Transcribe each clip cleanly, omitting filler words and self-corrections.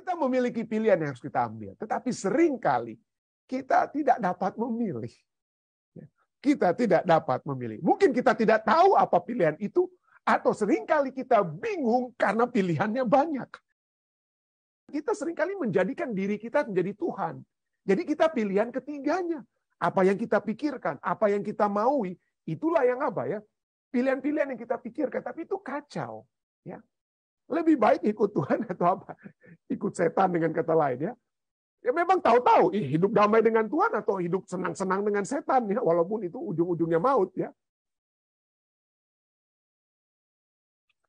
Kita memiliki pilihan yang harus kita ambil. Tetapi seringkali kita tidak dapat memilih. Kita tidak dapat memilih. Mungkin kita tidak tahu apa pilihan itu, atau seringkali kita bingung karena pilihannya banyak. Kita seringkali menjadikan diri kita menjadi Tuhan. Jadi kita pilihan ketiganya. Apa yang kita pikirkan, apa yang kita maui, itulah yang apa ya? Pilihan-pilihan yang kita pikirkan, tapi itu kacau. Ya. Lebih baik ikut Tuhan atau apa? Ikut setan dengan kata lain ya. Ya memang tahu-tahu hidup damai dengan Tuhan atau hidup senang-senang dengan setan ya, walaupun itu ujung-ujungnya maut ya.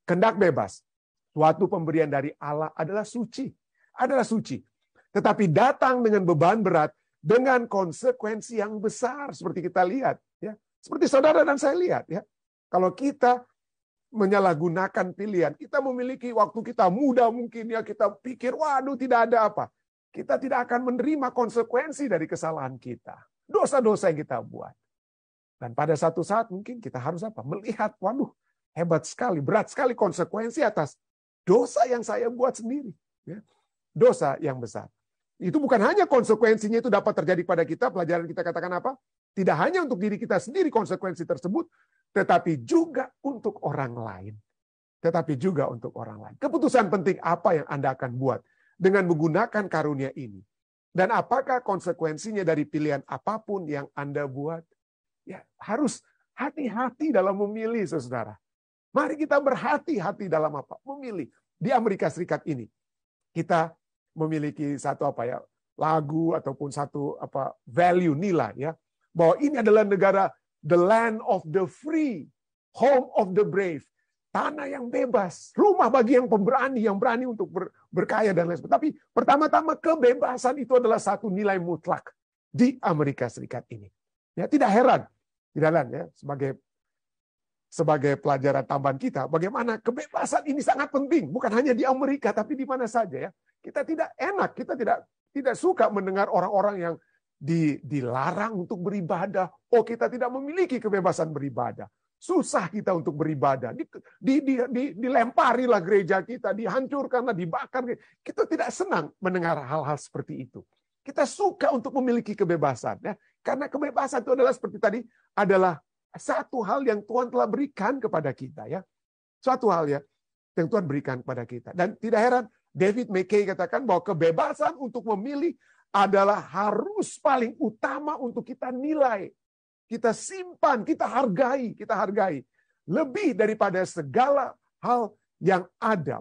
Kehendak bebas. Suatu pemberian dari Allah adalah suci. Adalah suci. Tetapi datang dengan beban berat dengan konsekuensi yang besar seperti kita lihat ya. Seperti saudara dan saya lihat ya. Kalau kita menyalahgunakan pilihan, kita memiliki waktu kita muda mungkin ya, kita pikir waduh tidak ada apa. Kita tidak akan menerima konsekuensi dari kesalahan kita. Dosa-dosa yang kita buat. Dan pada satu saat mungkin kita harus apa? Melihat, waduh, hebat sekali, berat sekali konsekuensi atas dosa yang saya buat sendiri. Ya. Dosa yang besar. Itu bukan hanya konsekuensinya itu dapat terjadi pada kita, pelajaran kita katakan apa? Tidak hanya untuk diri kita sendiri konsekuensi tersebut, tetapi juga untuk orang lain. Tetapi juga untuk orang lain. Keputusan penting apa yang Anda akan buat dengan menggunakan karunia ini. Dan apakah konsekuensinya dari pilihan apapun yang Anda buat? Ya, harus hati-hati dalam memilih, saudara. Mari kita berhati-hati dalam apa? Memilih. Di Amerika Serikat ini, kita memiliki satu apa ya, lagu ataupun satu apa value, nilai ya, bahwa ini adalah negara the land of the free, home of the brave, tanah yang bebas, rumah bagi yang pemberani, yang berani untuk berkaya dan lain sebagainya. Tapi pertama-tama kebebasan itu adalah satu nilai mutlak di Amerika Serikat ini. Ya, tidak heran ya, sebagai pelajaran tambahan kita, bagaimana kebebasan ini sangat penting, bukan hanya di Amerika, tapi di mana saja ya. Kita tidak enak, kita tidak suka mendengar orang-orang yang dilarang untuk beribadah. Oh, kita tidak memiliki kebebasan beribadah. Susah kita untuk beribadah. Dilemparilah gereja kita, dihancurkanlah, dibakar. Kita tidak senang mendengar hal-hal seperti itu. Kita suka untuk memiliki kebebasan. Ya. Karena kebebasan itu adalah seperti tadi, adalah satu hal yang Tuhan telah berikan kepada kita. Ya. Suatu hal ya yang Tuhan berikan kepada kita. Dan tidak heran, David Mackay katakan bahwa kebebasan untuk memilih adalah harus paling utama untuk kita nilai. Kita simpan, kita hargai. Lebih daripada segala hal yang ada.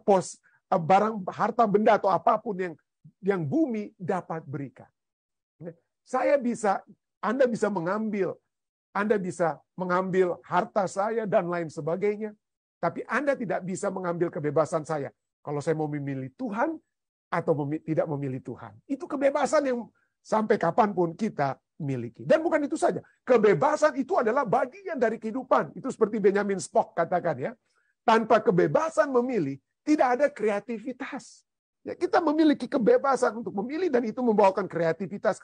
Barang, harta, benda, atau apapun yang bumi dapat berikan. Anda bisa mengambil harta saya dan lain sebagainya. Tapi Anda tidak bisa mengambil kebebasan saya. Kalau saya mau memilih Tuhan atau tidak memilih Tuhan. Itu kebebasan yang sampai kapanpun kita miliki. Dan bukan itu saja. Kebebasan itu adalah bagian dari kehidupan. Itu seperti Benjamin Spock katakan ya. Tanpa kebebasan memilih, tidak ada kreativitas. Ya, kita memiliki kebebasan untuk memilih dan itu membawakan kreativitas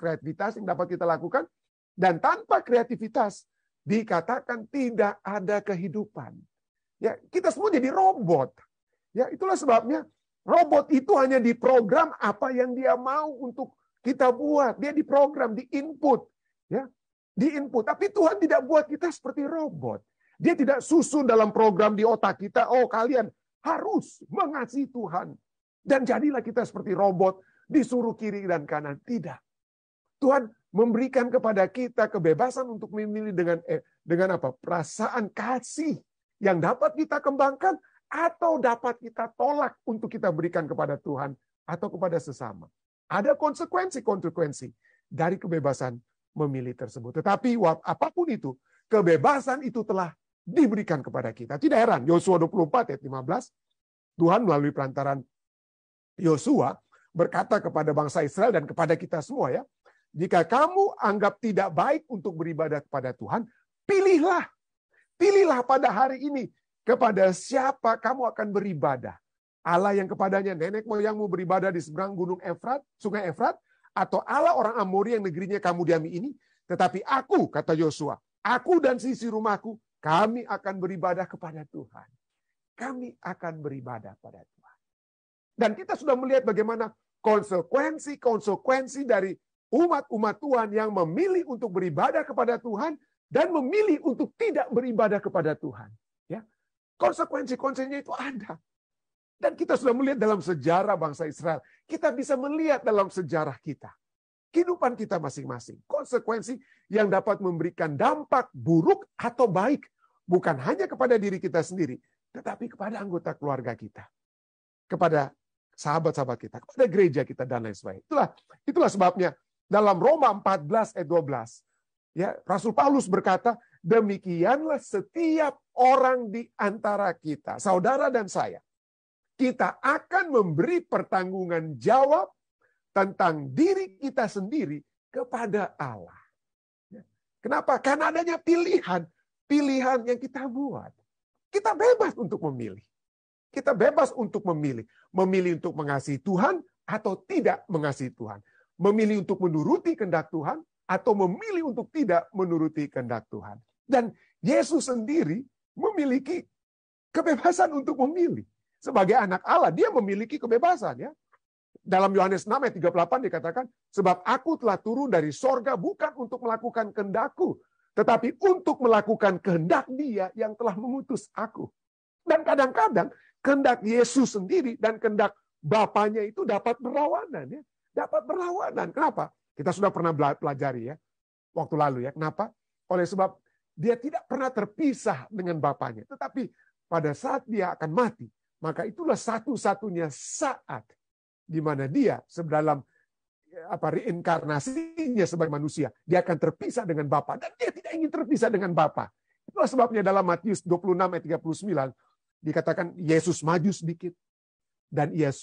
yang dapat kita lakukan. Dan tanpa kreativitas, dikatakan tidak ada kehidupan. Ya, kita semua jadi robot. Ya, itulah sebabnya robot itu hanya diprogram apa yang dia mau untuk kita buat. Dia diprogram, diinput. Ya, diinput. Tapi Tuhan tidak buat kita seperti robot. Dia tidak susun dalam program di otak kita, oh kalian harus mengasihi Tuhan. Dan jadilah kita seperti robot, disuruh kiri dan kanan. Tidak. Tuhan memberikan kepada kita kebebasan untuk memilih dengan apa? Perasaan kasih yang dapat kita kembangkan atau dapat kita tolak untuk kita berikan kepada Tuhan atau kepada sesama. Ada konsekuensi dari kebebasan memilih tersebut. Tetapi apapun itu, kebebasan itu telah diberikan kepada kita. Tidak heran, Yosua 24 ayat 15, Tuhan melalui perantaran Yosua berkata kepada bangsa Israel dan kepada kita semua ya, jika kamu anggap tidak baik untuk beribadah kepada Tuhan, pilihlah pada hari ini kepada siapa kamu akan beribadah. Allah yang kepadanya nenek moyangmu beribadah di seberang gunung Efrat, sungai Efrat, atau Allah orang Amori yang negerinya kamu diami ini. Tetapi aku, kata Yosua, aku dan sisi rumahku, kami akan beribadah kepada Tuhan. Kami akan beribadah kepada Tuhan. Dan kita sudah melihat bagaimana konsekuensi dari umat-umat Tuhan yang memilih untuk beribadah kepada Tuhan dan memilih untuk tidak beribadah kepada Tuhan. Ya, konsekuensi-konsekuensinya itu ada. Dan kita sudah melihat dalam sejarah bangsa Israel. Kita bisa melihat dalam sejarah kita. Kehidupan kita masing-masing. Konsekuensi yang dapat memberikan dampak buruk atau baik. Bukan hanya kepada diri kita sendiri, tetapi kepada anggota keluarga kita. Kepada sahabat-sahabat kita, kepada gereja kita, dan lain sebagainya. Itulah sebabnya dalam Roma 14 ayat 12, ya, Rasul Paulus berkata, demikianlah setiap orang di antara kita, saudara dan saya, kita akan memberi pertanggungan jawab tentang diri kita sendiri kepada Allah. Kenapa? Karena adanya pilihan yang kita buat. Kita bebas untuk memilih. Kita bebas untuk memilih. Memilih untuk mengasihi Tuhan atau tidak mengasihi Tuhan. Memilih untuk menuruti kehendak Tuhan atau memilih untuk tidak menuruti kehendak Tuhan. Dan Yesus sendiri memiliki kebebasan untuk memilih. Sebagai anak Allah, dia memiliki kebebasan. Ya. Dalam Yohanes 6 ayat 38 dikatakan, sebab aku telah turun dari sorga bukan untuk melakukan kehendakku, tetapi untuk melakukan kehendak Dia yang telah mengutus aku. Dan kadang-kadang kehendak Yesus sendiri dan kehendak Bapaknya itu dapat berlawanan. Ya. Dapat berlawanan. Kenapa? Kita sudah pernah pelajari ya waktu lalu ya. Kenapa? Oleh sebab dia tidak pernah terpisah dengan Bapaknya. Tetapi pada saat dia akan mati, maka itulah satu-satunya saat di mana dia dalam reinkarnasinya sebagai manusia, dia akan terpisah dengan Bapa dan dia tidak ingin terpisah dengan Bapa. Itulah sebabnya dalam Matius 26 ayat 39 dikatakan Yesus maju sedikit dan ia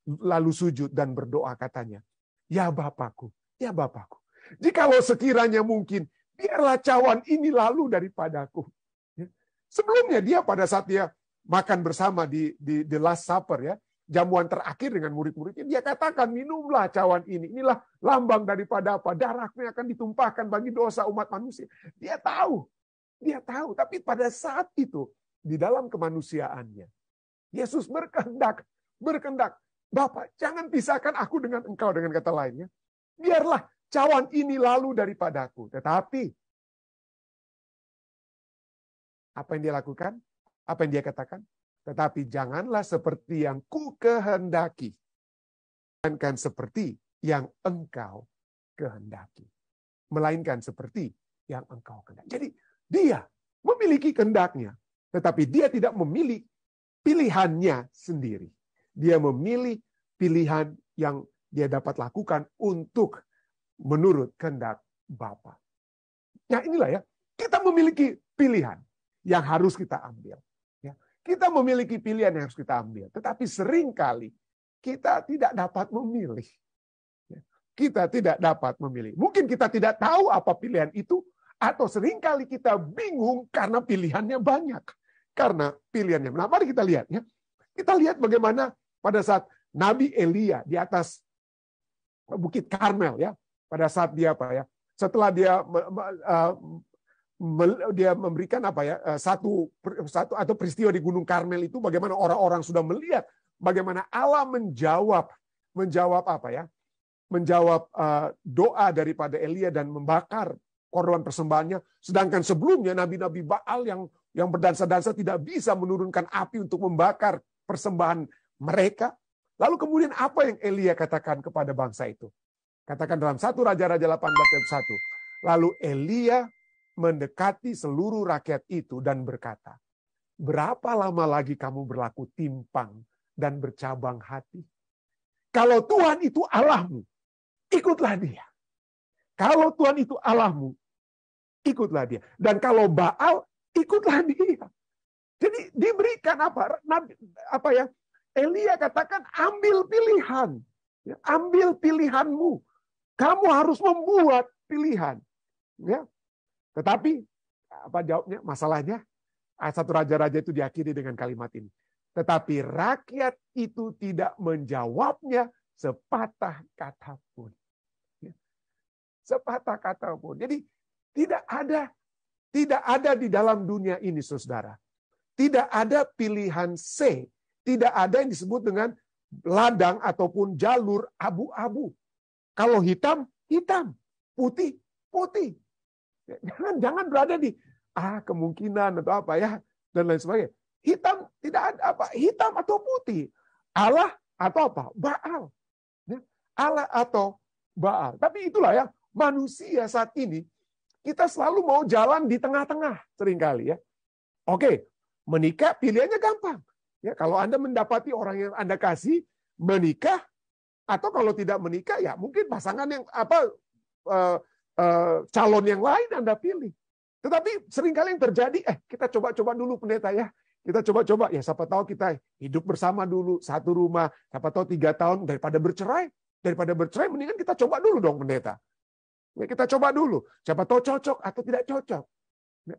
lalu sujud dan berdoa katanya, ya Bapakku, ya Bapakku. Jikalau sekiranya mungkin, biarlah cawan ini lalu daripadaku. Sebelumnya dia pada saat dia makan bersama di The Last Supper ya, jamuan terakhir dengan murid-muridnya, dia katakan, minumlah cawan ini. Inilah lambang daripada apa? Darahku yang akan ditumpahkan bagi dosa umat manusia. Dia tahu. Tapi pada saat itu, di dalam kemanusiaannya, Yesus berkehendak, Bapa, jangan pisahkan aku dengan engkau, dengan kata lainnya. Biarlah cawan ini lalu daripadaku. Tetapi, apa yang dia lakukan? Apa yang dia katakan? Tetapi janganlah seperti yang ku kehendaki, melainkan seperti yang engkau kehendaki. Melainkan seperti yang engkau kehendaki. Jadi dia memiliki kehendaknya, tetapi dia tidak memilih pilihannya sendiri. Dia memilih pilihan yang dia dapat lakukan untuk menurut kehendak Bapa. Nah inilah ya, kita memiliki pilihan yang harus kita ambil. Kita memiliki pilihan yang harus kita ambil. Tetapi seringkali kita tidak dapat memilih. Kita tidak dapat memilih. Mungkin kita tidak tahu apa pilihan itu. Atau seringkali kita bingung karena pilihannya banyak. Karena pilihannya. Nah, mari kita lihat. Ya. Kita lihat bagaimana pada saat Nabi Elia di atas Bukit Karmel. Ya, pada saat dia setelah dia memberikan satu atau peristiwa di Gunung Karmel itu, bagaimana orang-orang sudah melihat bagaimana Allah menjawab doa daripada Elia dan membakar korban persembahannya, sedangkan sebelumnya nabi-nabi Baal yang berdansa-dansa tidak bisa menurunkan api untuk membakar persembahan mereka. Lalu kemudian apa yang Elia katakan kepada bangsa itu? Katakan dalam 1 Raja-Raja 18 ayat 1. Lalu Elia mendekati seluruh rakyat itu dan berkata, berapa lama lagi kamu berlaku timpang dan bercabang hati? Kalau Tuhan itu Allahmu, ikutlah Dia. Kalau Tuhan itu Allahmu, ikutlah Dia. Dan kalau Baal, ikutlah Dia. Jadi diberikan Elia katakan, ambil pilihan. Ambil pilihanmu. Kamu harus membuat pilihan. Ya. Tetapi, apa jawabnya? Masalahnya, 1 Raja-Raja itu diakhiri dengan kalimat ini. Tetapi rakyat itu tidak menjawabnya sepatah kata pun. Sepatah kata pun. Jadi, tidak ada di dalam dunia ini, saudara. Tidak ada pilihan C. Tidak ada yang disebut dengan ladang ataupun jalur abu-abu. Kalau hitam, hitam. Putih, putih. Jangan berada di kemungkinan atau apa ya dan lain sebagainya. Hitam tidak ada apa, hitam atau putih. Allah atau apa? Baal. Ya, Allah atau Baal. Tapi itulah ya, manusia saat ini kita selalu mau jalan di tengah-tengah seringkali ya. Oke, menikah pilihannya gampang. Ya, kalau Anda mendapati orang yang Anda kasih menikah, atau kalau tidak menikah ya mungkin pasangan yang calon yang lain Anda pilih. Tetapi seringkali yang terjadi, kita coba-coba dulu pendeta ya. Kita coba-coba, ya siapa tahu kita hidup bersama dulu, satu rumah, siapa tahu 3 tahun, daripada bercerai mendingan kita coba dulu dong pendeta. Ya, kita coba dulu, siapa tahu cocok atau tidak cocok.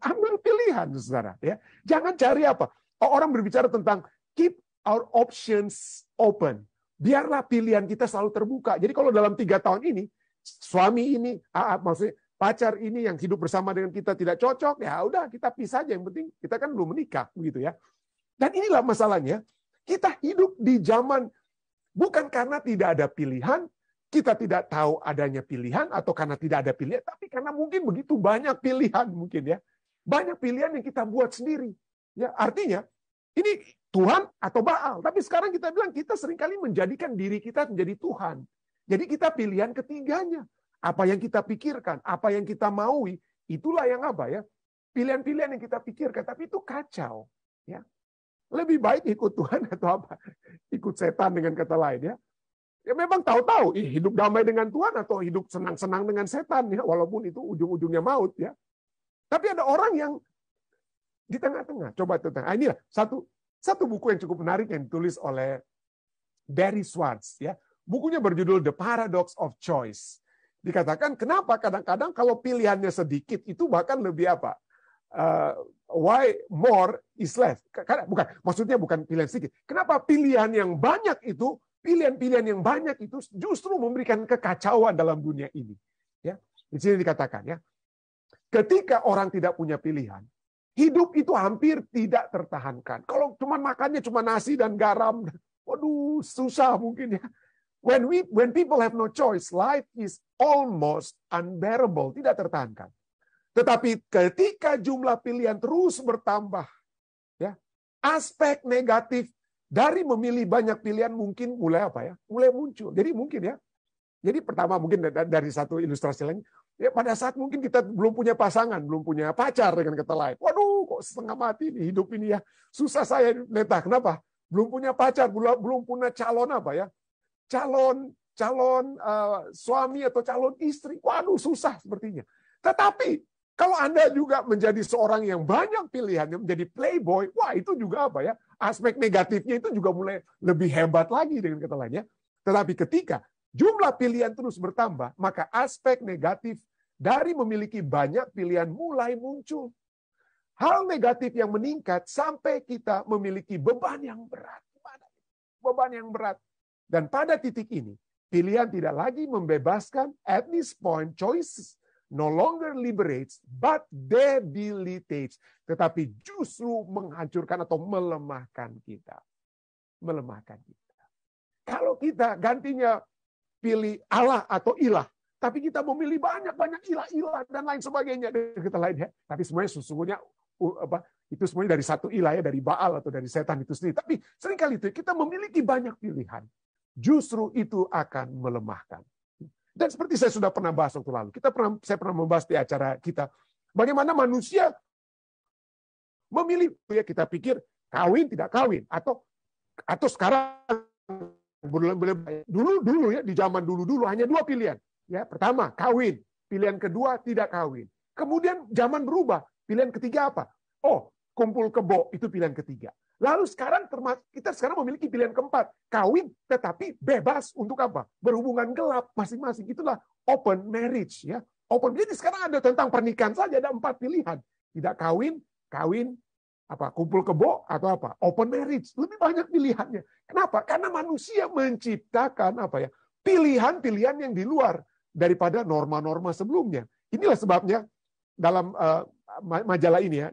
Ambil pilihan, saudara. Ya. Jangan cari apa. Orang berbicara tentang keep our options open. Biarlah pilihan kita selalu terbuka. Jadi kalau dalam 3 tahun ini, suami ini, maksudnya pacar ini yang hidup bersama dengan kita tidak cocok, ya udah kita pisah aja. Yang penting kita kan belum menikah, begitu ya. Dan inilah masalahnya, kita hidup di zaman bukan karena tidak ada pilihan, kita tidak tahu adanya pilihan atau karena tidak ada pilihan, tapi karena mungkin begitu banyak pilihan mungkin ya. Banyak pilihan yang kita buat sendiri. Ya, artinya ini Tuhan atau Baal. Tapi sekarang kita bilang kita seringkali menjadikan diri kita menjadi Tuhan. Jadi kita pilihan ketiganya. Apa yang kita pikirkan, apa yang kita maui, itulah yang apa ya? Pilihan-pilihan yang kita pikirkan, tapi itu kacau. Ya. Lebih baik ikut Tuhan atau apa? Ikut setan dengan kata lain ya. Ya memang tahu-tahu hidup damai dengan Tuhan atau hidup senang-senang dengan setan ya, walaupun itu ujung-ujungnya maut ya. Tapi ada orang yang di tengah-tengah. Coba tengah. Inilah satu buku yang cukup menarik yang ditulis oleh Barry Schwartz ya. Bukunya berjudul The Paradox of Choice. Dikatakan kenapa kadang-kadang kalau pilihannya sedikit itu bahkan lebih apa? Why more is less? Maksudnya bukan pilihan sedikit. Kenapa pilihan yang banyak itu, pilihan-pilihan yang banyak itu justru memberikan kekacauan dalam dunia ini? Ya, di sini dikatakan ya, ketika orang tidak punya pilihan, hidup itu hampir tidak tertahankan. Kalau cuma makannya cuma nasi dan garam, waduh susah mungkin ya. When people have no choice, life is almost unbearable, tidak tertahankan. Tetapi ketika jumlah pilihan terus bertambah, ya, aspek negatif dari memilih banyak pilihan mungkin mulai apa ya? Mulai muncul. Jadi mungkin ya. Jadi pertama mungkin dari satu ilustrasi lain, ya pada saat mungkin kita belum punya pasangan, belum punya pacar dengan kata lain. Waduh, kok setengah mati nih hidup ini ya. Susah saya neta. Kenapa? Belum punya pacar, belum punya calon apa ya? Calon suami atau calon istri. Waduh, susah sepertinya. Tetapi kalau Anda juga menjadi seorang yang banyak pilihannya, menjadi playboy, wah itu juga apa ya? Aspek negatifnya itu juga mulai lebih hebat lagi dengan kata lainnya. Tetapi ketika jumlah pilihan terus bertambah, maka aspek negatif dari memiliki banyak pilihan mulai muncul. Hal negatif yang meningkat sampai kita memiliki beban yang berat. Beban yang berat. Dan pada titik ini, pilihan tidak lagi membebaskan. At this point, choices no longer liberates, but debilitates. Tetapi justru menghancurkan atau melemahkan kita. Melemahkan kita. Kalau kita gantinya pilih Allah atau ilah, tapi kita memilih banyak-banyak ilah-ilah dan lain sebagainya. Kita lain ya. Tapi semuanya sesungguhnya itu semuanya dari satu ilah ya, dari Baal atau dari setan itu sendiri. Tapi seringkali itu kita memiliki banyak pilihan. Justru itu akan melemahkan. Dan seperti saya sudah pernah bahas waktu lalu, saya pernah membahas di acara kita, bagaimana manusia memilih, ya kita pikir kawin tidak kawin, atau sekarang dulu ya di zaman dulu hanya 2 pilihan. Ya, pertama kawin, pilihan kedua tidak kawin. Kemudian zaman berubah, pilihan ketiga apa? Oh, kumpul kebo, itu pilihan ketiga. Lalu kita sekarang memiliki pilihan keempat, kawin tetapi bebas untuk apa? Berhubungan gelap masing-masing. Itulah open marriage ya. Open. Jadi sekarang ada tentang pernikahan saja ada 4 pilihan. Tidak kawin, kumpul kebo atau apa? Open marriage. Lebih banyak pilihannya. Kenapa? Karena manusia menciptakan apa ya? Pilihan-pilihan yang di luar daripada norma-norma sebelumnya. Inilah sebabnya dalam majalah ini ya,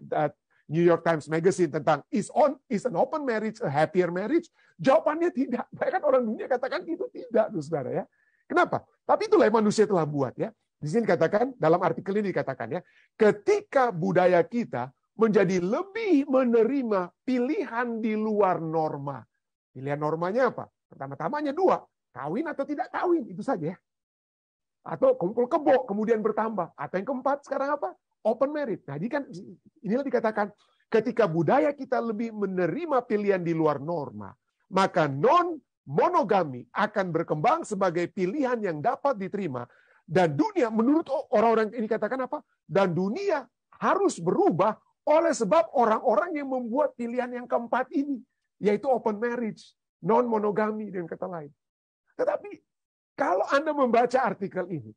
New York Times Magazine tentang is an open marriage a happier marriage? Jawabannya tidak. Bahkan orang dunia katakan itu tidak, saudara ya. Kenapa? Tapi itulah yang manusia telah buat ya. Di sini dikatakan, dalam artikel ini dikatakan ya, ketika budaya kita menjadi lebih menerima pilihan di luar norma. Pilihan normanya apa? Pertama-tamanya dua, kawin atau tidak kawin, itu saja ya. Atau kumpul kebo, kemudian bertambah. Atau yang keempat sekarang apa? Open marriage. Nah, inilah dikatakan ketika budaya kita lebih menerima pilihan di luar norma, maka non-monogami akan berkembang sebagai pilihan yang dapat diterima. Dan dunia, menurut orang-orang ini katakan apa? Dan dunia harus berubah oleh sebab orang-orang yang membuat pilihan yang keempat ini, yaitu open marriage, non-monogami dengan kata lain. Tetapi kalau Anda membaca artikel ini,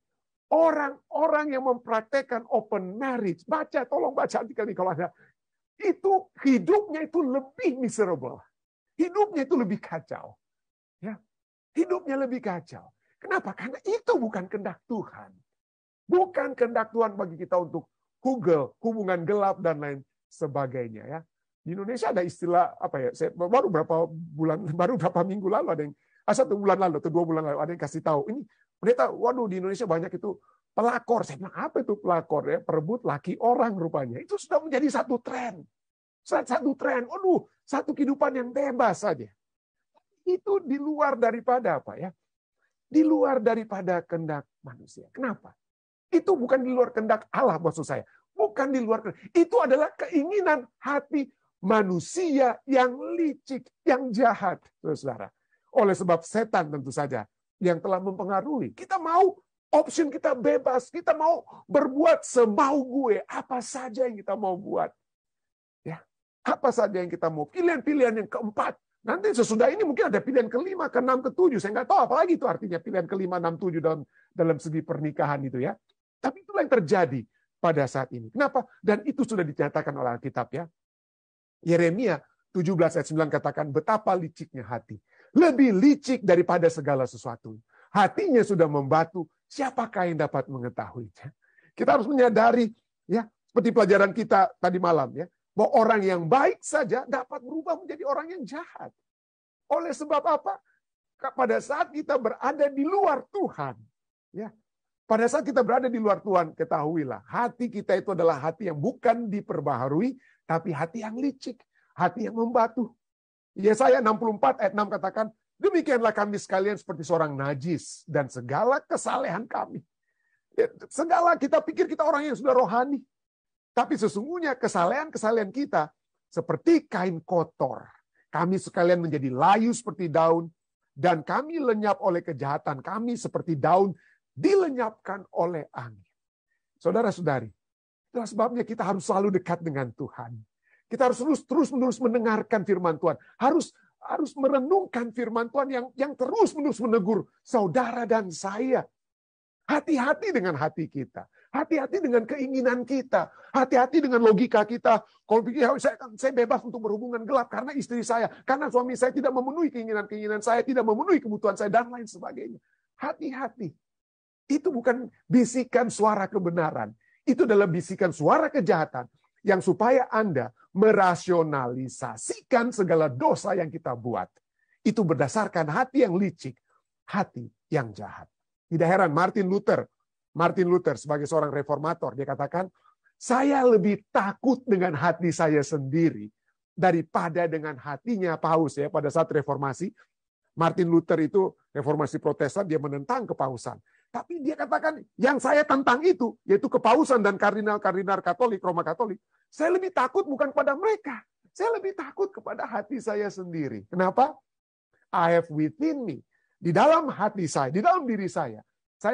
orang-orang yang mempraktekkan open marriage, tolong baca artikel ini kalau ada, itu hidupnya itu lebih miserable. Hidupnya itu lebih kacau. Ya, hidupnya lebih kacau. Kenapa? Karena itu bukan kehendak Tuhan. Bukan kehendak Tuhan bagi kita untuk hubungan gelap dan lain sebagainya ya. Di Indonesia ada istilah apa ya? Baru berapa minggu lalu ada yang 1 bulan lalu atau 2 bulan lalu ada yang kasih tahu ini pendeta, waduh di Indonesia banyak itu pelakor. Saya bilang apa itu pelakor ya? Perebut laki orang rupanya. Itu sudah menjadi satu tren. Waduh, satu kehidupan yang bebas saja. Itu di luar daripada apa ya? Di luar daripada kehendak manusia. Kenapa? Itu bukan di luar kehendak Allah maksud saya. Bukan di luar kehendak. Itu adalah keinginan hati manusia yang licik, yang jahat, saudara. Oleh sebab setan tentu saja yang telah mempengaruhi. Kita mau option kita bebas, kita mau berbuat semau gue, apa saja yang kita mau buat. Ya, apa saja yang kita mau. Pilihan-pilihan yang keempat. Nanti sesudah ini mungkin ada pilihan kelima, keenam, ketujuh. Saya nggak tahu apalagi itu artinya pilihan kelima, enam, tujuh dalam segi pernikahan itu ya. Tapi itulah yang terjadi pada saat ini. Kenapa? Dan itu sudah dinyatakan oleh Alkitab ya. Yeremia 17 ayat 9 katakan betapa liciknya hati. Lebih licik daripada segala sesuatu. Hatinya sudah membatu, siapakah yang dapat mengetahuinya? Kita harus menyadari ya, seperti pelajaran kita tadi malam ya, bahwa orang yang baik saja dapat berubah menjadi orang yang jahat. Oleh sebab apa? Pada saat kita berada di luar Tuhan, ya, pada saat kita berada di luar Tuhan, ketahuilah, hati kita itu adalah hati yang bukan diperbaharui, tapi hati yang licik, hati yang membatu. Yesaya 64 ayat 6 katakan, demikianlah kami sekalian seperti seorang najis, dan segala kesalehan kami. Ya, segala kita pikir kita orang yang sudah rohani, tapi sesungguhnya kesalehan-kesalehan kita seperti kain kotor. Kami sekalian menjadi layu seperti daun, dan kami lenyap oleh kejahatan. Kami seperti daun dilenyapkan oleh angin. Saudara-saudari, itulah sebabnya kita harus selalu dekat dengan Tuhan. Kita harus terus-menerus mendengarkan firman Tuhan. Harus merenungkan firman Tuhan yang terus-menerus menegur saudara dan saya. Hati-hati dengan hati kita. Hati-hati dengan keinginan kita. Hati-hati dengan logika kita. Kalau pikir saya bebas untuk berhubungan gelap karena istri saya. Karena suami saya tidak memenuhi keinginan-keinginan saya. Tidak memenuhi kebutuhan saya dan lain sebagainya. Hati-hati. Itu bukan bisikan suara kebenaran. Itu adalah bisikan suara kejahatan. Yang supaya Anda merasionalisasikan segala dosa yang kita buat. Itu berdasarkan hati yang licik. Hati yang jahat. Tidak heran Martin Luther sebagai seorang reformator, dia katakan, saya lebih takut dengan hati saya sendiri daripada dengan hatinya Paus ya pada saat reformasi. Martin Luther itu reformasi Protestan, dia menentang kepausan. Tapi dia katakan, yang saya tentang itu, yaitu kepausan dan kardinal-kardinal Katolik, Roma Katolik, saya lebih takut bukan kepada mereka. Saya lebih takut kepada hati saya sendiri. Kenapa? I have within me. Di dalam hati saya, di dalam diri saya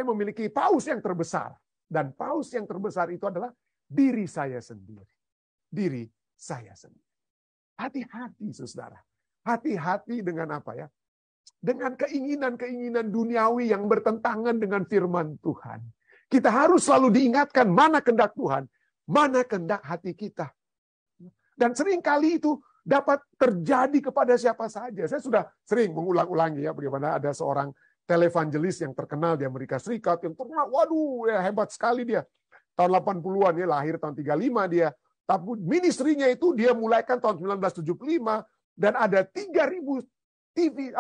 memiliki paus yang terbesar. Dan paus yang terbesar itu adalah diri saya sendiri. Diri saya sendiri. Hati-hati, saudara. Hati-hati dengan apa ya? Dengan keinginan-keinginan duniawi yang bertentangan dengan firman Tuhan. Kita harus selalu diingatkan mana kehendak Tuhan, mana kehendak hati kita. Dan seringkali itu dapat terjadi kepada siapa saja. Saya sudah sering mengulang-ulangi ya bagaimana ada seorang televangelis yang terkenal di Amerika Serikat yang terkenal, waduh ya hebat sekali dia. Tahun 80-an ya lahir tahun 35 dia. Tapi ministrinya itu dia mulaikan tahun 1975 dan ada 3.000 TV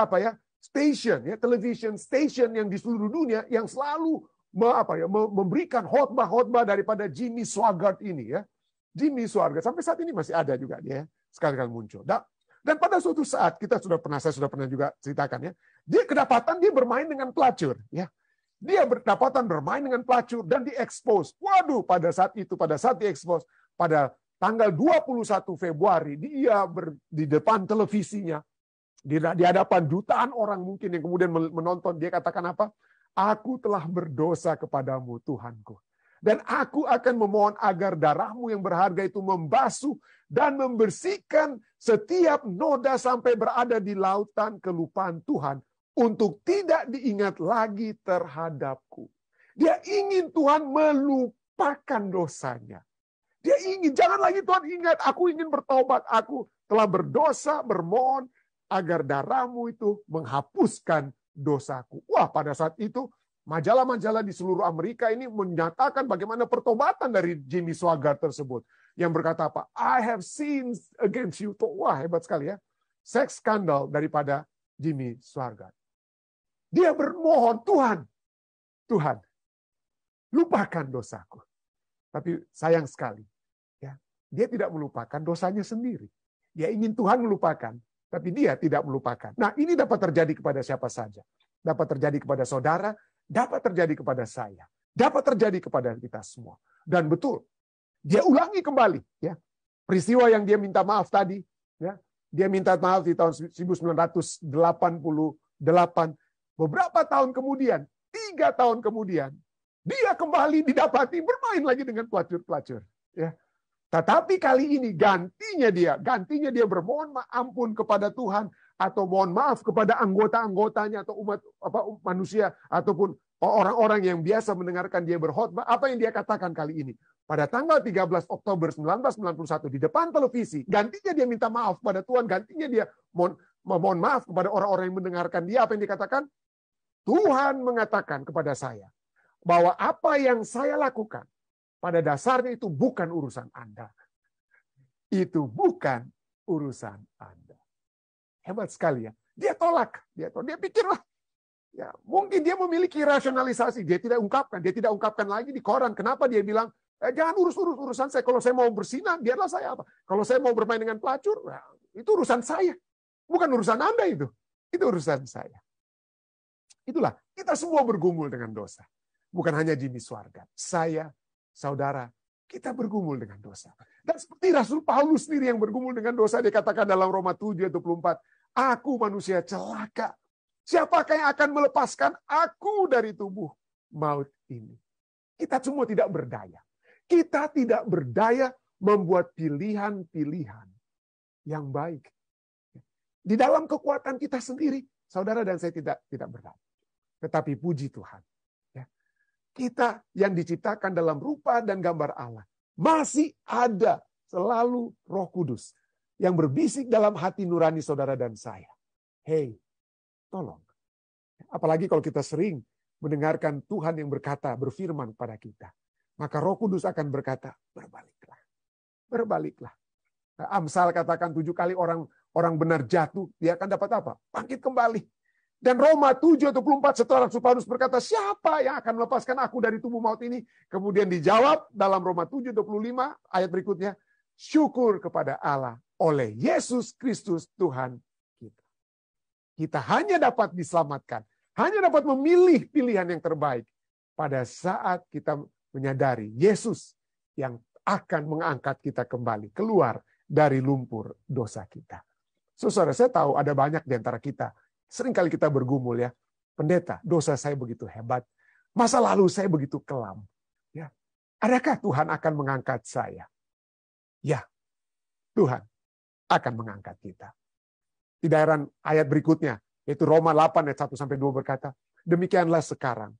television station yang di seluruh dunia yang selalu memberikan khotbah daripada Jimmy Swaggart ini ya. Jimmy Swaggart sampai saat ini masih ada juga dia sekali-kali muncul. Dan pada suatu saat saya sudah pernah juga ceritakan ya. Dia kedapatan dia bermain dengan pelacur ya. Dia berdapatan bermain dengan pelacur dan diekspos. Waduh, pada saat diekspos pada tanggal 21 Februari dia di depan televisinya di hadapan jutaan orang mungkin yang kemudian menonton, dia katakan apa? Aku telah berdosa kepadamu Tuhanku. Dan aku akan memohon agar darahmu yang berharga itu membasuh dan membersihkan setiap noda sampai berada di lautan kelupaan Tuhan untuk tidak diingat lagi terhadapku. Dia ingin Tuhan melupakan dosanya. Dia ingin, jangan lagi Tuhan ingat, aku ingin bertobat, aku telah berdosa, bermohon agar darahmu itu menghapuskan dosaku. Wah, pada saat itu majalah-majalah di seluruh Amerika ini menyatakan bagaimana pertobatan dari Jimmy Swaggart tersebut. Yang berkata apa? I have sinned against you. Wah, hebat sekali ya. Seks skandal daripada Jimmy Swaggart. Dia bermohon, Tuhan, lupakan dosaku. Tapi sayang sekali, ya, dia tidak melupakan dosanya sendiri. Dia ingin Tuhan melupakan, tapi dia tidak melupakan. Nah, ini dapat terjadi kepada siapa saja. Dapat terjadi kepada saudara, dapat terjadi kepada saya, dapat terjadi kepada kita semua. Dan betul, dia ulangi kembali. Ya, peristiwa yang dia minta maaf tadi, ya, dia minta maaf di tahun 1988. Beberapa tahun kemudian, 3 tahun kemudian, dia kembali didapati bermain lagi dengan pelacur-pelacur. Ya. Tetapi kali ini gantinya dia bermohon ampun kepada Tuhan atau mohon maaf kepada anggota-anggotanya atau umat manusia ataupun orang-orang yang biasa mendengarkan dia berkhotbah. Apa yang dia katakan kali ini? Pada tanggal 13 Oktober 1991 di depan televisi, gantinya dia minta maaf kepada Tuhan, gantinya dia mohon maaf kepada orang-orang yang mendengarkan dia. Apa yang dikatakan? Tuhan mengatakan kepada saya bahwa apa yang saya lakukan pada dasarnya itu bukan urusan Anda. Itu bukan urusan Anda. Hebat sekali ya. Dia tolak. Dia pikirlah. Ya, mungkin dia memiliki rasionalisasi. Dia tidak ungkapkan lagi di koran. Kenapa dia bilang, jangan urus urusan saya. Kalau saya mau bersinah, biarlah saya apa. Kalau saya mau bermain dengan pelacur, itu urusan saya. Bukan urusan Anda itu. Itu urusan saya. Itulah, kita semua bergumul dengan dosa. Bukan hanya Jimmy Swaggart. Saya, saudara, kita bergumul dengan dosa. Dan seperti Rasul Paulus sendiri yang bergumul dengan dosa, dikatakan dalam Roma 7:24, aku manusia celaka. Siapakah yang akan melepaskan aku dari tubuh maut ini? Kita semua tidak berdaya. Kita tidak berdaya membuat pilihan-pilihan yang baik. Di dalam kekuatan kita sendiri, saudara dan saya tidak berdaya. Tetapi puji Tuhan. Kita yang diciptakan dalam rupa dan gambar Allah. Masih ada selalu Roh Kudus yang berbisik dalam hati nurani saudara dan saya. Hei, tolong. Apalagi kalau kita sering mendengarkan Tuhan yang berfirman kepada kita. Maka Roh Kudus akan berkata, berbaliklah. Berbaliklah. Amsal katakan 7 kali orang benar jatuh, dia akan dapat apa? Bangkit kembali. Dan Roma 7:24 setelah Rasul Paulus berkata, siapa yang akan melepaskan aku dari tubuh maut ini? Kemudian dijawab dalam Roma 7:25 ayat berikutnya, syukur kepada Allah oleh Yesus Kristus Tuhan kita. Kita hanya dapat diselamatkan, hanya dapat memilih pilihan yang terbaik pada saat kita menyadari Yesus yang akan mengangkat kita kembali keluar dari lumpur dosa kita. Saudara, saya tahu ada banyak di antara kita. Seringkali kita bergumul ya, pendeta, dosa saya begitu hebat, masa lalu saya begitu kelam. Ya, adakah Tuhan akan mengangkat saya? Ya, Tuhan akan mengangkat kita. Di daerah ayat berikutnya, yaitu Roma 8 ayat 1-2 berkata, demikianlah sekarang.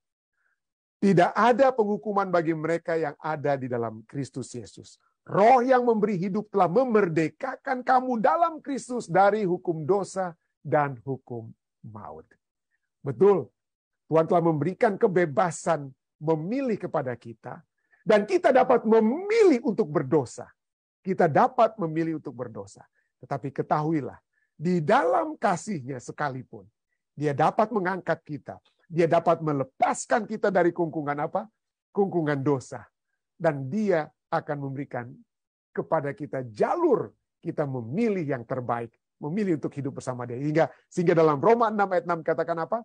Tidak ada penghukuman bagi mereka yang ada di dalam Kristus Yesus. Roh yang memberi hidup telah memerdekakan kamu dalam Kristus dari hukum dosa dan hukum maut. Betul, Tuhan telah memberikan kebebasan memilih kepada kita, dan kita dapat memilih untuk berdosa. kita dapat memilih untuk berdosa. Tetapi ketahuilah, di dalam kasih-Nya sekalipun, Dia dapat mengangkat kita. Dia dapat melepaskan kita dari kungkungan apa? Kungkungan dosa. Dan Dia akan memberikan kepada kita jalur kita memilih yang terbaik. Memilih untuk hidup bersama Dia. Sehingga dalam Roma 6 ayat 6 katakan apa?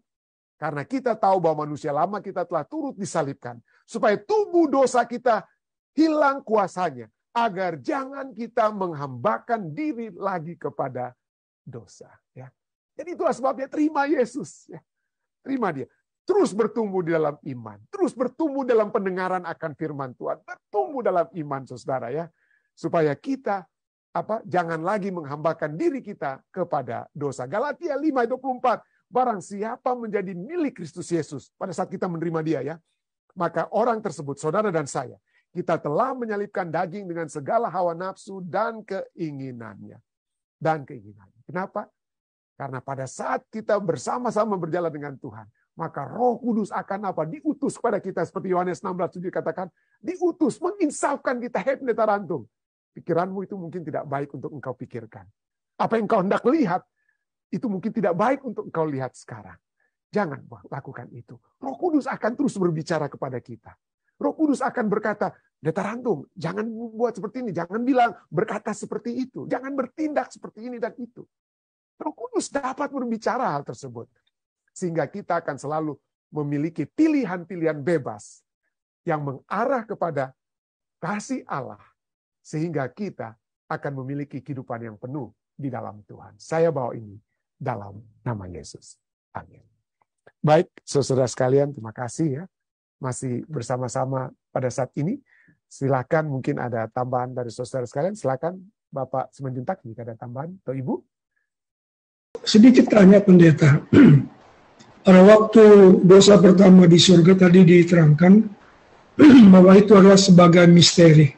Karena kita tahu bahwa manusia lama kita telah turut disalibkan. Supaya tubuh dosa kita hilang kuasanya. Agar jangan kita menghambakan diri lagi kepada dosa. Ya. Jadi itulah sebabnya terima Yesus. Ya. Terima Dia. Terus bertumbuh di dalam iman. Terus bertumbuh dalam pendengaran akan firman Tuhan. Bertumbuh dalam iman, saudara. Ya. Supaya kita jangan lagi menghambakan diri kita kepada dosa. Galatia 5:24. Barang siapa menjadi milik Kristus Yesus pada saat kita menerima Dia, ya, maka orang tersebut, saudara dan saya, kita telah menyalibkan daging dengan segala hawa nafsu dan keinginannya. Kenapa? Karena pada saat kita bersama-sama berjalan dengan Tuhan, maka Roh Kudus akan diutus kepada kita, seperti Yohanes 16:7 katakan, diutus menginsafkan kita. Hei pendeta Rantung, pikiranmu itu mungkin tidak baik untuk engkau pikirkan. Apa yang engkau hendak lihat, itu mungkin tidak baik untuk engkau lihat sekarang. Jangan lakukan itu. Roh Kudus akan terus berbicara kepada kita. Roh Kudus akan berkata, pendeta Rantung, jangan buat seperti ini, jangan bilang berkata seperti itu, jangan bertindak seperti ini dan itu. Roh Kudus dapat berbicara hal tersebut. Sehingga kita akan selalu memiliki pilihan-pilihan bebas yang mengarah kepada kasih Allah. Sehingga kita akan memiliki kehidupan yang penuh di dalam Tuhan. Saya bawa ini dalam nama Yesus. Amin. Baik, saudara sekalian, terima kasih ya. Masih bersama-sama pada saat ini. Silakan, mungkin ada tambahan dari saudara sekalian. Silakan Bapak Simanjuntak jika ada tambahan, atau Ibu. Sedikit tanya pendeta. Pada waktu dosa pertama di surga tadi diterangkan bahwa itu adalah sebagai misteri.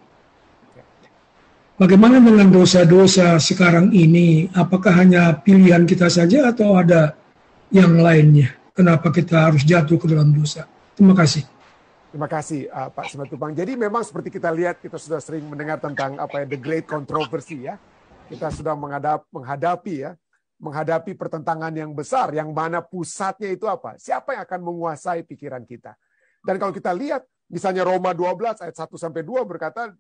Bagaimana dengan dosa-dosa sekarang ini? Apakah hanya pilihan kita saja atau ada yang lainnya? Kenapa kita harus jatuh ke dalam dosa? Terima kasih. Terima kasih Pak Simatupang. Jadi memang seperti kita lihat, kita sudah sering mendengar tentang the great controversy ya. Kita sudah menghadapi pertentangan yang besar, yang mana pusatnya itu apa? Siapa yang akan menguasai pikiran kita? Dan kalau kita lihat, misalnya Roma 12 ayat 1-2 berkata,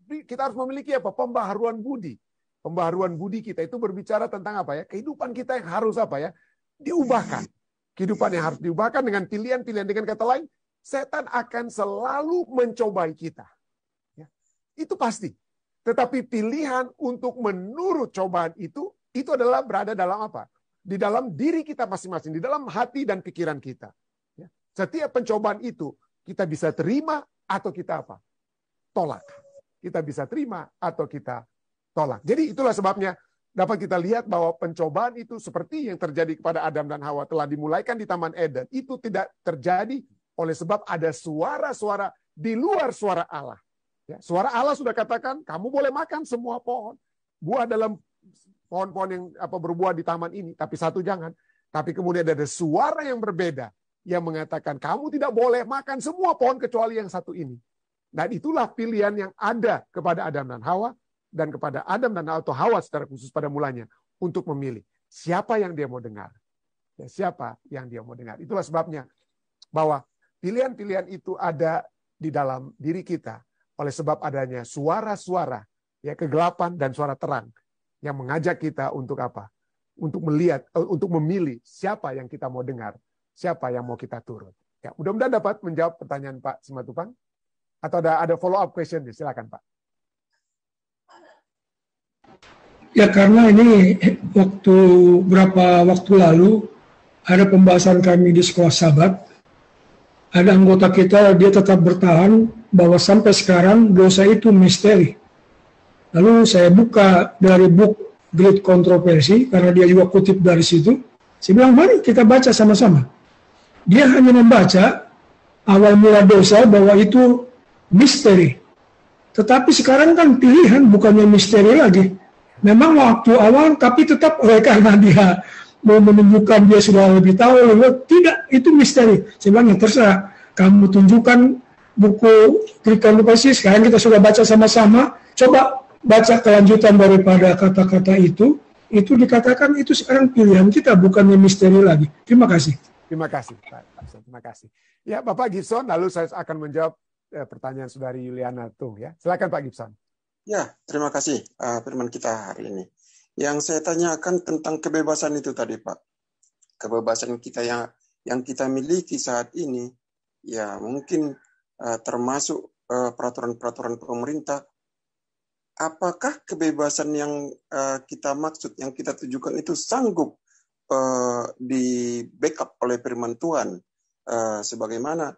kita harus memiliki pembaharuan budi. Pembaharuan budi kita itu berbicara tentang kehidupan kita yang harus diubahkan. Kehidupan yang harus diubahkan dengan pilihan-pilihan. Dengan kata lain, setan akan selalu mencobai kita. Ya. Itu pasti. Tetapi pilihan untuk menurut cobaan itu adalah berada dalam di dalam diri kita masing-masing, di dalam hati dan pikiran kita. Ya. Setiap pencobaan itu kita bisa terima atau kita tolak. Kita bisa terima atau kita tolak. Jadi itulah sebabnya dapat kita lihat bahwa pencobaan itu seperti yang terjadi kepada Adam dan Hawa telah dimulaikan di Taman Eden. Itu tidak terjadi oleh sebab ada suara-suara di luar suara Allah. Ya, suara Allah sudah katakan, kamu boleh makan semua pohon. Buah dalam pohon-pohon yang berbuah di taman ini, tapi satu jangan. Tapi kemudian ada suara yang berbeda yang mengatakan, kamu tidak boleh makan semua pohon kecuali yang satu ini. Dan itulah pilihan yang ada kepada Adam dan Hawa, dan kepada Adam dan atau Hawa secara khusus pada mulanya, untuk memilih siapa yang dia mau dengar. Ya, siapa yang dia mau dengar. Itulah sebabnya bahwa pilihan-pilihan itu ada di dalam diri kita, oleh sebab adanya suara-suara, ya, kegelapan dan suara terang, yang mengajak kita untuk untuk melihat, untuk memilih siapa yang kita mau dengar, siapa yang mau kita turut. Ya, mudah-mudahan dapat menjawab pertanyaan Pak Simatupang. Atau ada follow up question, silakan Pak. Ya, karena ini beberapa waktu lalu ada pembahasan kami di sekolah Sabat. Ada anggota kita, dia tetap bertahan bahwa sampai sekarang dosa itu misteri. Lalu saya buka dari buku Great Controversy, karena dia juga kutip dari situ. Saya bilang, mari kita baca sama-sama. Dia hanya membaca awal mula dosa bahwa itu misteri. Tetapi sekarang kan pilihan bukannya misteri lagi. Memang waktu awal, tapi tetap karena dia mau menunjukkan dia sudah lebih tahu, tidak, itu misteri. Saya bilang, ya terserah, kamu tunjukkan buku Great Controversy, sekarang kita sudah baca sama-sama, coba baca kelanjutan daripada kata-kata itu dikatakan itu sekarang pilihan kita, bukannya misteri lagi. Terima kasih. Terima kasih, Pak Gibson. Terima kasih. Ya, Bapak Gibson, lalu saya akan menjawab pertanyaan saudari Yuliana Tung. Ya, silakan Pak Gibson. Ya, terima kasih firman kita hari ini. Yang saya tanyakan tentang kebebasan itu tadi, Pak. Kebebasan kita yang kita miliki saat ini, ya mungkin termasuk peraturan-peraturan pemerintah. Apakah kebebasan yang kita maksud, yang kita tujukan itu sanggup di backup oleh firman Tuhan? Sebagaimana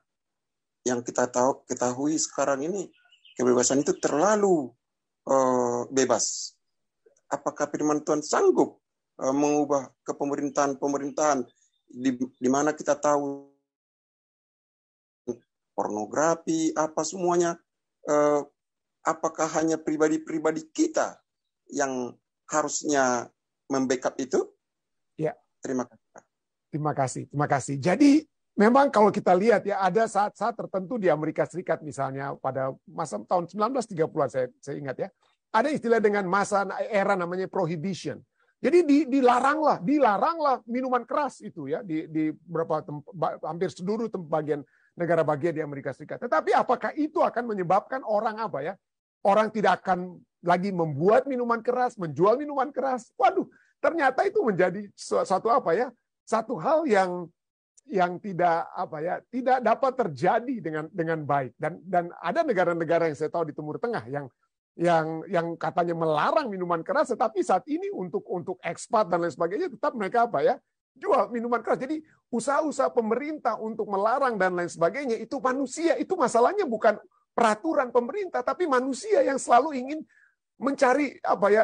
yang kita ketahui sekarang ini, kebebasan itu terlalu bebas. Apakah firman Tuhan sanggup mengubah kepemerintahan-pemerintahan di mana kita tahu pornografi, apa semuanya, apakah hanya pribadi-pribadi kita yang harusnya membackup itu? Ya. Terima kasih. Terima kasih. Terima kasih. Jadi memang kalau kita lihat ya, ada saat-saat tertentu di Amerika Serikat misalnya pada masa tahun 1930-an saya ingat ya, ada istilah dengan masa era namanya prohibition. Jadi dilaranglah minuman keras itu ya di beberapa hampir seluruh bagian negara bagian di Amerika Serikat. Tetapi apakah itu akan menyebabkan orang apa ya? Orang tidak akan lagi membuat minuman keras, menjual minuman keras. Waduh, ternyata itu menjadi suatu apa ya? Satu hal yang tidak apa ya, tidak dapat terjadi dengan baik. Dan ada negara-negara yang saya tahu di Timur Tengah yang katanya melarang minuman keras, tetapi saat ini untuk ekspat dan lain sebagainya tetap mereka apa ya? Jual minuman keras. Jadi usaha-usaha pemerintah untuk melarang dan lain sebagainya itu manusia, itu masalahnya bukan peraturan pemerintah, tapi manusia yang selalu ingin mencari apa ya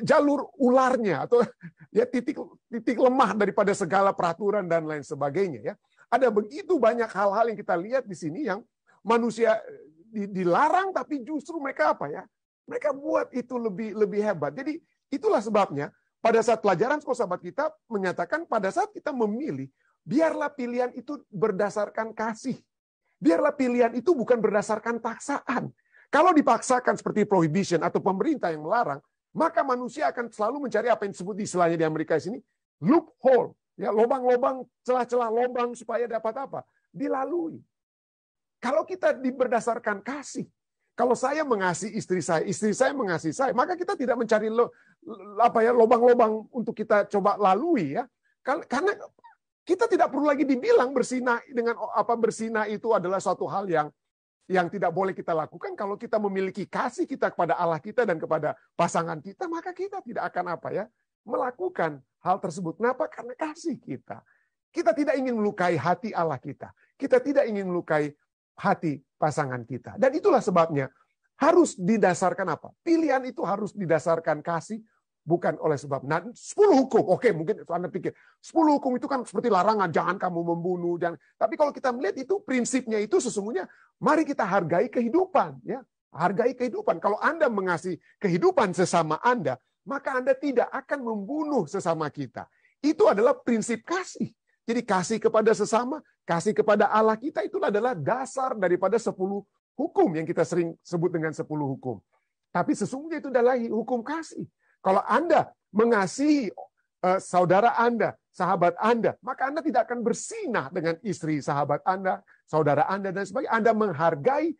jalur ularnya atau ya titik lemah daripada segala peraturan dan lain sebagainya ya. Ada begitu banyak hal-hal yang kita lihat di sini yang manusia dilarang tapi justru mereka apa ya? Mereka buat itu lebih hebat. Jadi itulah sebabnya pada saat pelajaran sekolah sahabat kita menyatakan pada saat kita memilih, biarlah pilihan itu berdasarkan kasih. Biarlah pilihan itu bukan berdasarkan paksaan. Kalau dipaksakan seperti prohibition atau pemerintah yang melarang, maka manusia akan selalu mencari apa yang disebut istilahnya di Amerika sini, loophole. Ya, lobang-lobang, celah-celah lobang supaya dapat apa? Dilalui. Kalau kita berdasarkan kasih, kalau saya mengasihi istri saya mengasihi saya, maka kita tidak mencari lobang-lobang untuk kita coba lalui ya. Karena kita tidak perlu lagi dibilang bersinah dengan bersinah itu adalah suatu hal yang tidak boleh kita lakukan. Kalau kita memiliki kasih kita kepada Allah kita dan kepada pasangan kita, maka kita tidak akan melakukan hal tersebut. Kenapa? Karena kasih kita. Kita tidak ingin melukai hati Allah kita. Kita tidak ingin melukai hati pasangan kita. Dan itulah sebabnya harus didasarkan apa? Pilihan itu harus didasarkan kasih, bukan oleh sebab. Nah, 10 hukum. Oke, mungkin Anda pikir 10 hukum itu kan seperti larangan, jangan kamu membunuh, jangan. Tapi kalau kita melihat itu prinsipnya itu sesungguhnya mari kita hargai kehidupan, ya. Hargai kehidupan. Kalau Anda mengasihi kehidupan sesama Anda, maka Anda tidak akan membunuh sesama kita. Itu adalah prinsip kasih. Jadi kasih kepada sesama, kasih kepada Allah kita itu adalah dasar daripada 10 hukum yang kita sering sebut dengan 10 hukum. Tapi sesungguhnya itu adalah hukum kasih. Kalau Anda mengasihi saudara Anda, sahabat Anda, maka Anda tidak akan bersinah dengan istri sahabat Anda, saudara Anda, dan sebagainya. Anda menghargai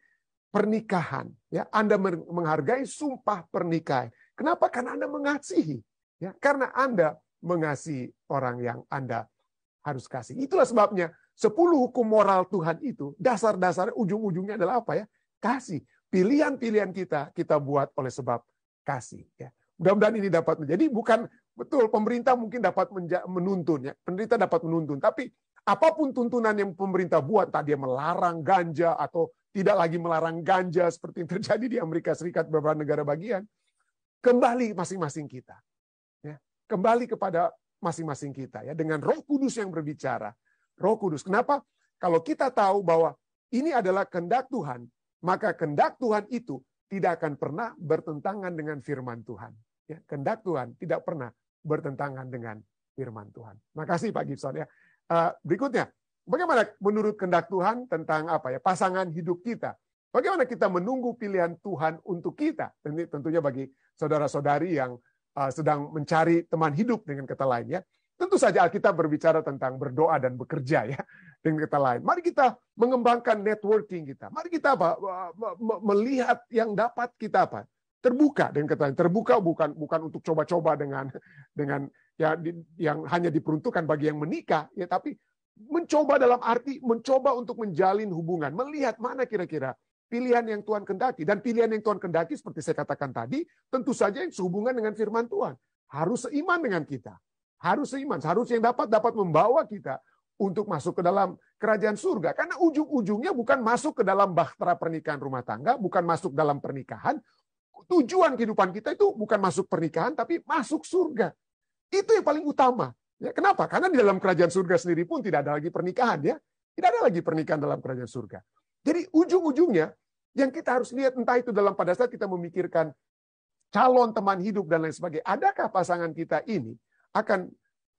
pernikahan. Ya, Anda menghargai sumpah pernikahan. Kenapa? Karena Anda mengasihi. Ya, karena Anda mengasihi orang yang Anda harus kasih. Itulah sebabnya 10 hukum moral Tuhan itu, dasar-dasarnya ujung-ujungnya adalah apa ya? Kasih. Pilihan-pilihan kita buat oleh sebab kasih. Ya. Mudah-mudahan ini dapat menjadi, bukan betul pemerintah mungkin dapat menuntun, ya. Pemerintah dapat menuntun, tapi apapun tuntunan yang pemerintah buat, tadi dia melarang ganja atau tidak lagi melarang ganja seperti yang terjadi di Amerika Serikat beberapa negara bagian, kembali masing-masing kita, ya. Kembali kepada masing-masing kita, ya, dengan Roh Kudus yang berbicara. Roh Kudus. Kenapa? Kalau kita tahu bahwa ini adalah kehendak Tuhan, maka kehendak Tuhan itu tidak akan pernah bertentangan dengan firman Tuhan. Ya, kehendak Tuhan tidak pernah bertentangan dengan firman Tuhan. Makasih Pak Gibson ya. Berikutnya, bagaimana menurut kehendak Tuhan tentang apa ya pasangan hidup kita? Bagaimana kita menunggu pilihan Tuhan untuk kita? Tentunya bagi saudara-saudari yang sedang mencari teman hidup dengan kata lain ya. Tentu saja Alkitab berbicara tentang berdoa dan bekerja ya dengan kata lain. Mari kita mengembangkan networking kita. Mari kita melihat yang dapat kita terbuka dengan kata lain. Terbuka bukan untuk coba-coba dengan ya yang hanya diperuntukkan bagi yang menikah ya, tapi mencoba dalam arti mencoba untuk menjalin hubungan, melihat mana kira-kira pilihan yang Tuhan kendaki. Dan pilihan yang Tuhan kendaki seperti saya katakan tadi, tentu saja yang sehubungan dengan firman Tuhan. Harus seiman dengan kita. Harus seiman, harus yang dapat membawa kita untuk masuk ke dalam kerajaan surga. Karena ujung-ujungnya bukan masuk ke dalam bahtera pernikahan rumah tangga, bukan masuk dalam pernikahan. Tujuan kehidupan kita itu bukan masuk pernikahan, tapi masuk surga. Itu yang paling utama. Ya, kenapa? Karena di dalam kerajaan surga sendiri pun tidak ada lagi pernikahan. Ya, tidak ada lagi pernikahan dalam kerajaan surga. Jadi ujung-ujungnya yang kita harus lihat, entah itu dalam pada saat kita memikirkan calon teman hidup dan lain sebagainya, adakah pasangan kita ini akan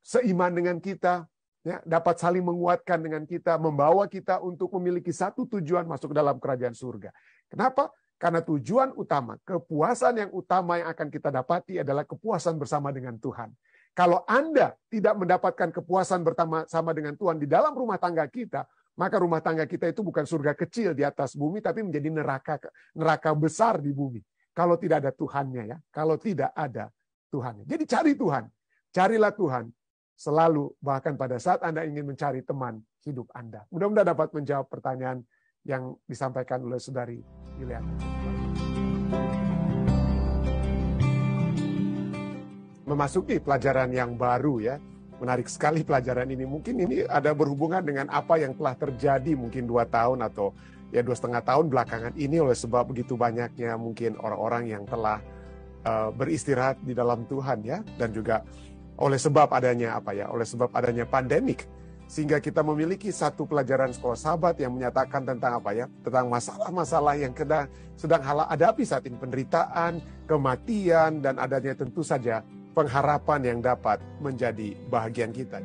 seiman dengan kita, ya, dapat saling menguatkan dengan kita, membawa kita untuk memiliki satu tujuan masuk dalam kerajaan surga. Kenapa? Karena tujuan utama, kepuasan yang utama yang akan kita dapati adalah kepuasan bersama dengan Tuhan. Kalau Anda tidak mendapatkan kepuasan bersama dengan Tuhan di dalam rumah tangga kita, maka rumah tangga kita itu bukan surga kecil di atas bumi, tapi menjadi neraka besar di bumi. Kalau tidak ada Tuhannya ya, kalau tidak ada Tuhannya. Jadi cari Tuhan. Carilah Tuhan selalu, bahkan pada saat Anda ingin mencari teman hidup Anda. Mudah-mudahan dapat menjawab pertanyaan yang disampaikan oleh Saudari Yuliana. Memasuki pelajaran yang baru ya. Menarik sekali pelajaran ini. Mungkin ini ada berhubungan dengan apa yang telah terjadi mungkin 2 tahun atau ya 2,5 tahun belakangan ini, oleh sebab begitu banyaknya mungkin orang-orang yang telah beristirahat di dalam Tuhan ya, dan juga oleh sebab adanya pandemik, sehingga kita memiliki satu pelajaran sekolah sahabat yang menyatakan tentang tentang masalah-masalah yang sedang hadapi saat ini, penderitaan, kematian, dan adanya tentu saja pengharapan yang dapat menjadi bahagian kita.